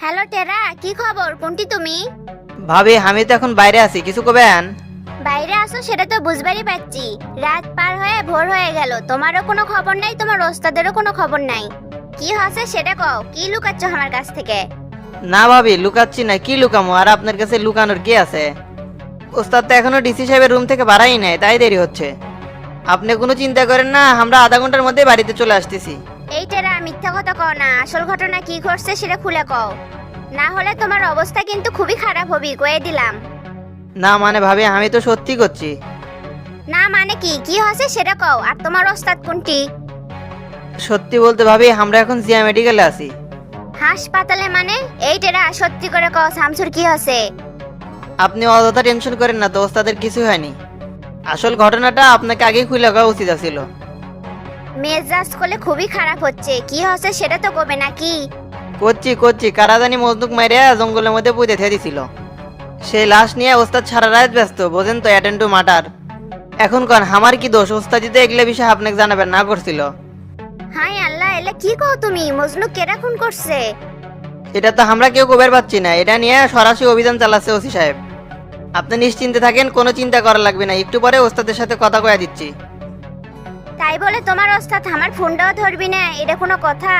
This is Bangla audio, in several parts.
হ্যালো টেরা, কি খবর? কোনটি তুমি? ভাবি আমি তো এখন বাইরে আছি, কিছু কবেন? বাইরে আসো সেটা তো বুঝবারই পারছি। রাত পার হয়ে ভোর হয়ে গেল, তোমারও কোনো খবর নাই, তোমার ওস্তাদেরও কোনো খবর নাই। কি হচ্ছে সেটা কও, কি লুকাচ্ছ আমার কাছ থেকে? না ভাবি লুকাচ্ছি না, কি লুকামো? আর আপনার কাছে লুকানোর কি আছে? ওস্তাদ তো এখনো ডিসি সাহেবের রুম থেকে বাড়াই নাই, তাই দেরি হচ্ছে। আপনি কোনো চিন্তা করেন না, আমরা আধা ঘন্টার মধ্যে বাড়িতে চলে আসতেছি। এই টেরা, মিথ্যা কথা কও না, আসল ঘটনা কি ঘটছে সেটা খুলে কও। না হলে তোমার অবস্থা কিন্তু খুবই খারাপ হবে, কয়ে দিলাম। না মানে ভাবি আমি তো সত্যি করছি। না মানে কি, কি হচ্ছে সেটা কও। আর তোমার ওস্তাদ কোনটি? সত্যি বলতে ভাবি আমরা এখন জিয়া মেডিকেলে আছি। হাসপাতালে মানে? এই টেরা, সত্যি করে কও, শামসুর কি হচ্ছে? আপনি অযথা টেনশন করেন না তো, ওস্তাদের কিছু হয়নি। আসল ঘটনাটা আপনাকে আগেই খুলে দেওয়া উচিত ছিল। মেজাজ করলে খুবই খারাপ হচ্ছে, কি হচ্ছে সেটা তো কবে নাকি? করছি করছি, কারাদানি মজনুক মাইরিয়া জঙ্গলের মধ্যে পুঁতে থে দিছিল। সেই লাশ নিয়ে ওস্তাদ সারা রাত ব্যস্ত, বোঝেন তো, অ্যাটেন্ড টু মার্টার। এখন কন আমার কি দোষ? ওস্তাদ দিতে এগুলো বিষয় আপনাকে জানাবেন না করছিল। হাই আল্লাহ, এলা কি কও তুমি? মজনু কেরা খুন করছে? এটা তো আমরা কেউ কবের পাচ্ছি না, এটা নিয়ে সরাসরি অভিযান চালাচ্ছে ওসি সাহেব। আপনি নিশ্চিন্তে থাকেন, কোনো চিন্তা করা লাগবে না, একটু পরে ওস্তাদের সাথে কথা কয়া দিচ্ছি। তাই বলে তোমার ওস্তাদ আমার ফোনটাও ধরবি না? এটা কোনো কথা?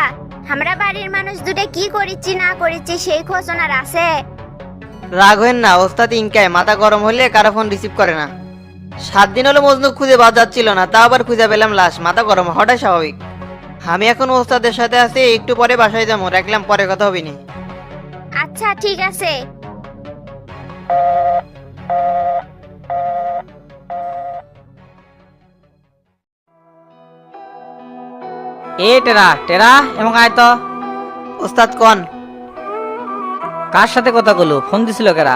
আমরা বাড়ির মানুষ দুটো কি করিচ্ছি না করিচ্ছি সেই খোঁজ ওনার আছে? রাগ হইন না, ওস্তাদ ইনকায় মাথা গরম হলে কারো ফোন রিসিভ করে না। 7 দিন হলো মজনুক খুঁজে পাওয়া যাচ্ছিল না, তা আবার খুঁজে পেলাম লাশ, মাথা গরম হওয়াটাই স্বাভাবিক। আমি এখন ওস্তাদের সাথে আছি, একটু পরে বাসায় যাবো, রাখলাম, পরে কথা হবে নি। আচ্ছা ঠিক আছে। এ টেরা টেরা এবং আয় তো। ওস্তাদ কন। কার সাথে কথা কলো? ফোন দিছিল কেরা?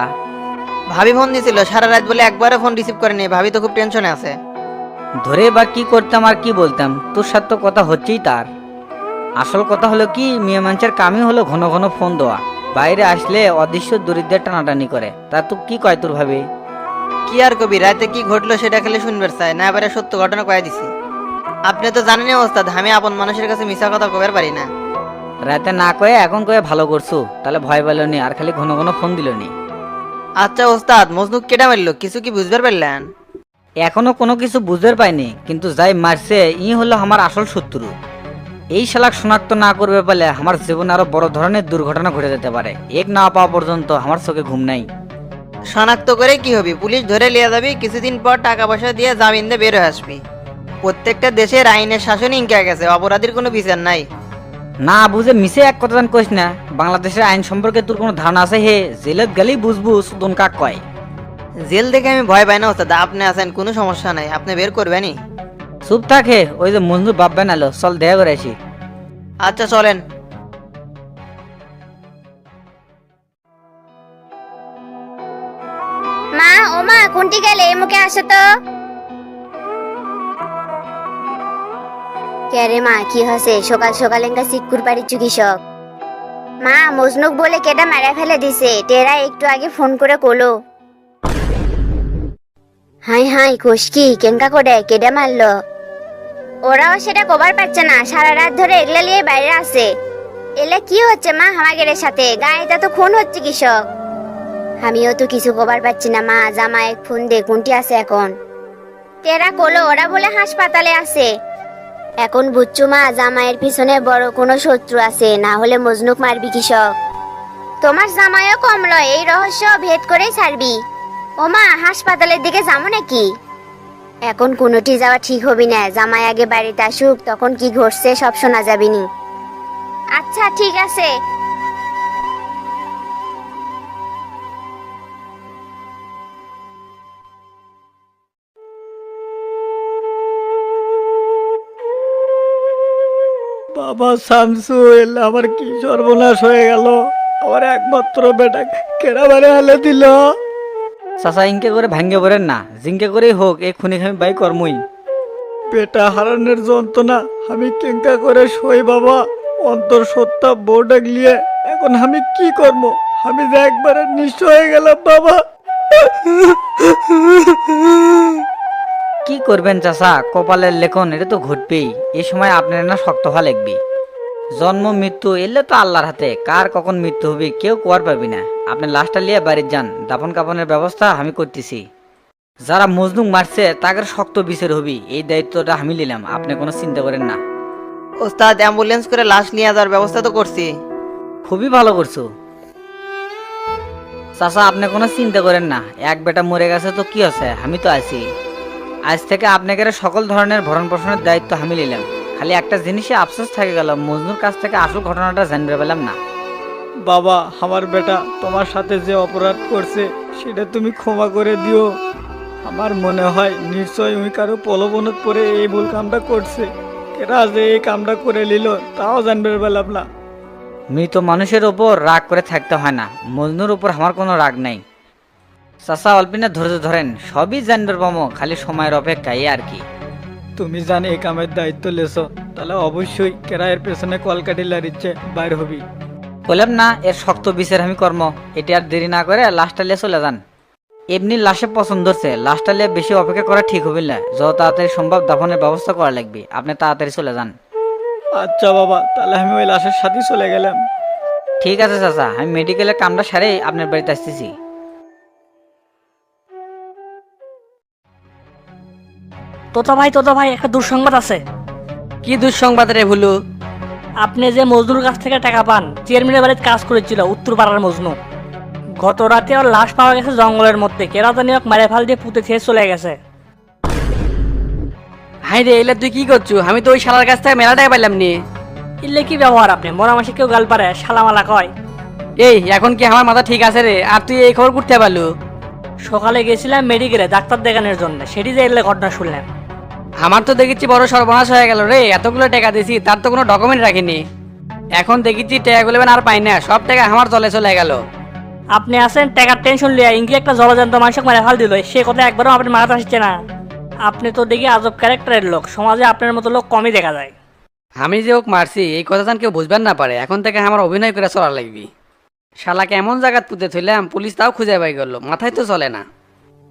ভাবি ফোন দিছিল, সারা রাত বলে একবারও ফোন রিসিভ করেনি, ভাবি তো খুব টেনশনে আছে। ধরে বা কি করতাম আর কি বলতাম, তোর সাথে তো কথা হচ্ছেই তার। আসল কথা হলো কি, মেয়ে মানুষের কামই হলো ঘন ঘন ফোন দেওয়া। বাইরে আসলে অদৃশ্য দরিদ্রের টানাটানি করে, তা তো কি কয় তোর ভাবে? কি আর কবি, রাতে কি ঘটলো সেটা খালি শুনবার চাই না, এবারে সত্য ঘটনা কয়ে দিছি। আপনি তো জানেনই ওস্তাদ, আমি আপন মানুষের কাছে মিছা কথা কবার পারি না। রাতে না কয়ে এখন কয়ে ভালো করছো, তাহলে ভয় পেল নি আর খালি ঘন ঘন ফোন দিল নি। আচ্ছা ওস্তাদ, মজনুক কেটা মারলো, কিছু কি বুঝবার পারলেন? এখনো কোনো কিছু বুঝতে পাইনি, কিন্তু যাই মারছে ই হলো আমার আসল শত্রু। এই শালাক শনাক্ত না করবে বলে আমার জীবনে আরো বড় ধরনের দুর্ঘটনা ঘটে যেতে পারে। এক না পাওয়া পর্যন্ত আমার চোখে ঘুম নাই। শনাক্ত করে কি হবে? পুলিশ ধরে লিয়ে যাবি, কিছুদিন পর টাকা পয়সা দিয়ে জামিন দিয়ে বের হয়ে আসবি। প্রত্যেকটা দেশের আইনের শাসন ইনকা গেছে, অপরাধীর কোনো বিচার নাই। না বুঝে মিশে এক কথা কইস না। বাংলাদেশের আইন সম্পর্কে তোর কোনো ধারণা আছে? হে জেলত গেলেই বুঝবু সুদন কাক কয়। জেল দেখে আমি ভয় পাই না ওস্তাদ, আপনি আছেন, কোনো সমস্যা নাই, আপনি বের করবেনই। চুপ থাকে, ওই যে মজনু বাব্বা নালো, চল দেখা করে আসি। আচ্ছা চলেন। মা, ও মা, কোনটি গেলে? মুখে আসো তো। কে রে মা, কি হচ্ছে? সকাল সকাল এঙ্কা সিক্কুর পাড়িচ্ছ কৃষক? মা, মজনুক বলে কেটা মেরে ফেলে দিছে, টেরা একটু আগে ফোন করে কলো। হাই হাই, খুশকি কেঙ্কা করে কেডা মারলো? ওরাও সেটা কবার পাচ্ছে না, সারা রাত ধরে এগলা নিয়ে বাইরে আছে। এলে কি হচ্ছে মা আমাদের সাথে? গায়েটা তো খুন হচ্ছে কৃষক। আমিও তো কিছু কবার পাচ্ছি না মা, জামাই ফোন দে, কোনটি আছে এখন? টেরা কলো ওরা বলে হাসপাতালে আছে। এখন বুঝছো মা, জামাইয়ের পিছনে বড় কোনো শত্রু আছে, না হলে মজনুক মারবি কৃষক। তোমার জামাইও কম লয়, এই রহস্য ভেদ করেই ছাড়বি। ও মা, হাসপাতালের দিকে যাবো নাকি? এখন কোনোটি যাওয়া ঠিক হবি না, জামাই আগে বাড়িতে আসুক, তখন কি ঘটছে সব শোনা যাবিনি। আচ্ছা ঠিক আছে। বাবা শামসু, এলে আমার কি সর্বনাশ হয়ে গেল। আমার একমাত্র বেটা কেরা বারে হালে দিল। চাচা ইনকে করে ভাঙ্গে পড়েন না, জিঙ্কে করেই হোক এই খুনি খামি বাই কর্মই। বেটা হারানোর যন্ত্রণা আমি কেঙ্কা করে সই বাবা। অন্তর সত্তা বউ ডাকলিয়ে এখন আমি কি করবো? আমি যে একবারে নিঃস্ব হয়ে গেলাম বাবা। কি করবেন চাচা, কপালের লেখন এটা তো ঘটবেই। এই সময় আপনার না শক্ত হওয়া লাগবে। জন্ম মৃত্যু এলে তো আল্লাহর হাতে, কার কখন মৃত্যু হবে কেউ কোয়ার পাবি না। আপনি লাশটা নিয়ে বাড়ির যান, দাফন কাফনের ব্যবস্থা আমি করতেছি। যারা মজনুক মারছে তাদের শক্ত বিচার হবি, এই দায়িত্বটা আমি নিলাম, আপনি কোনো চিন্তা করেন না। ওস্তাদ অ্যাম্বুলেন্স করে লাশ নিয়ে যাওয়ার ব্যবস্থা তো করছি। খুবই ভালো করছো চাচা, আপনি কোনো চিন্তা করেন না। এক বেটা মরে গেছে তো কি আছে, আমি তো আছি। আজ থেকে আপনাকে সকল ধরনের ভরণ পোষণের দায়িত্ব আমি নিলাম। খালি একটা জিনিসে আফসোস থেকে গেল, মজনুর কাছ থেকে আসল ঘটনাটা জানতে পেলাম না। বাবা, আমার বেটা তোমার সাথে যে অপরাধ করছে সেটা তুমি ক্ষমা করে দিও। আমার মনে হয় নিশ্চয় ওই কারো প্রলোভনত পরে এই ভুল কামটা করছে। এরা যে এই কামটা করে নিল তাও জানবে পেলাম না। মৃত মানুষের ওপর রাগ করে থাকতে হয় না, মজনুর উপর আমার কোনো রাগ নাই। চাচা অল্পিনা ধৈর্য ধরেন, সবই জানবে পাবো, খালি সময়ের অপেক্ষাই আর কি। তুমি জানি এই কামের দায়িত্ব লেছো, তাহলে অবশ্যই কেরায়ের পেছনে কলকাটি লারিচ্ছে বাইর হবি। বললাম না এর শক্ত বিচার আমি কর্ম। এটা আর দেরি না করে লাশটা লিয়ে চলে যান। এমনি লাশে পছন্দ হচ্ছে, লাশটা লিয়ে বেশি অপেক্ষা করা ঠিক হবে না। যত তাড়াতাড়ি সম্ভব দাফনের ব্যবস্থা করা লাগবে, আপনি তাড়াতাড়ি চলে যান। আচ্ছা বাবা, তাহলে আমি ওই লাশের সাথেই চলে গেলাম। ঠিক আছে চাচা, আমি মেডিকেলের কামটা সারে আপনার বাড়িতে আসতেছি। তোতা ভাই একটা দুঃসংবাদ আছে। কি দুঃসংবাদ রে ভুলু? আপনি যে মজনুর কাছ থেকে টাকা পান, চেয়ারম্যানের বাড়িতে কাজ করেছিল উত্তর পাড়ার মজনু, গত রাতে ওর লাশ পাওয়া গেছে জঙ্গলের মধ্যে। কেরা জানি ওকে মারে ফাল দিয়ে পুঁতে খেয়ে চলে গেছে। হাই রে, এলে তুই কি করছু? আমি তো ওই শালার কাছ থেকে মেলা টাকা পাইলাম নি। ইল্লে কি ব্যবহার আপনি? মরা মাসে কেউ গাল পারে, শালামালা কয়। এই এখন কি আমার মাথা ঠিক আছে রে? আর তুই এই খবর করতে পারলু? সকালে গেছিলাম মেডিকেলে ডাক্তার দেখানোর জন্য, সেটি যে এলে ঘটনা শুনলেন। আমার তো দেখেছি বড় সর্বনাশ হয়ে গেল রে। এতগুলো টাকা দিয়েছি, তার তো কোনো ডকুমেন্ট রাখিনি। এখন দেখেছি টাকাগুলো আর পাই না, সব টাকা আমার জলে চলে গেল। আপনি আছেন টাকার টেনশন লিয়া, ইঙ্গি একটা জলজান্ত মানুষকে মারে ফাল দিল, সে কথা একবারও আপনার মাথাতে আসছে না। আপনি তো দেখি আজব ক্যারেক্টারের লোক, সমাজে আপনার মতো লোক কমই দেখা যায়। আমি যে ওকে মারছি এই কথা যেন কেউ বুঝবেন না পারে। এখন থেকে আমার অভিনয় করে চলা লাগবি। শালাকে এমন জায়গায় পুঁতে থইলাম, পুলিশ তাও খুঁজে পাই গেল, মাথায় তো চলে না।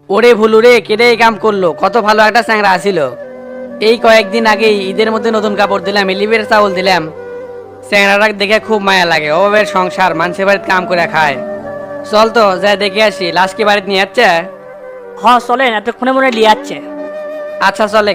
ওরে ভুলু রে, কেটে এই কাম করলো? কত ভালো একটা চ্যাংরা আসিল। এই কয়েকদিন আগেই ঈদের মধ্যে নতুন কাপড় দিলাম, এলিভের চাউল দিলাম। চ্যাংরাটা দেখে খুব মায়া লাগে, অভাবের সংসার, মানুষের বাড়িতে কাম করে খায়। চল তো যাই দেখে আসি, লাশ কি বাড়িতে নিয়ে যাচ্ছে? হ চলেন, এতক্ষণে মনে লিয়ে যাচ্ছে। আচ্ছা চলে।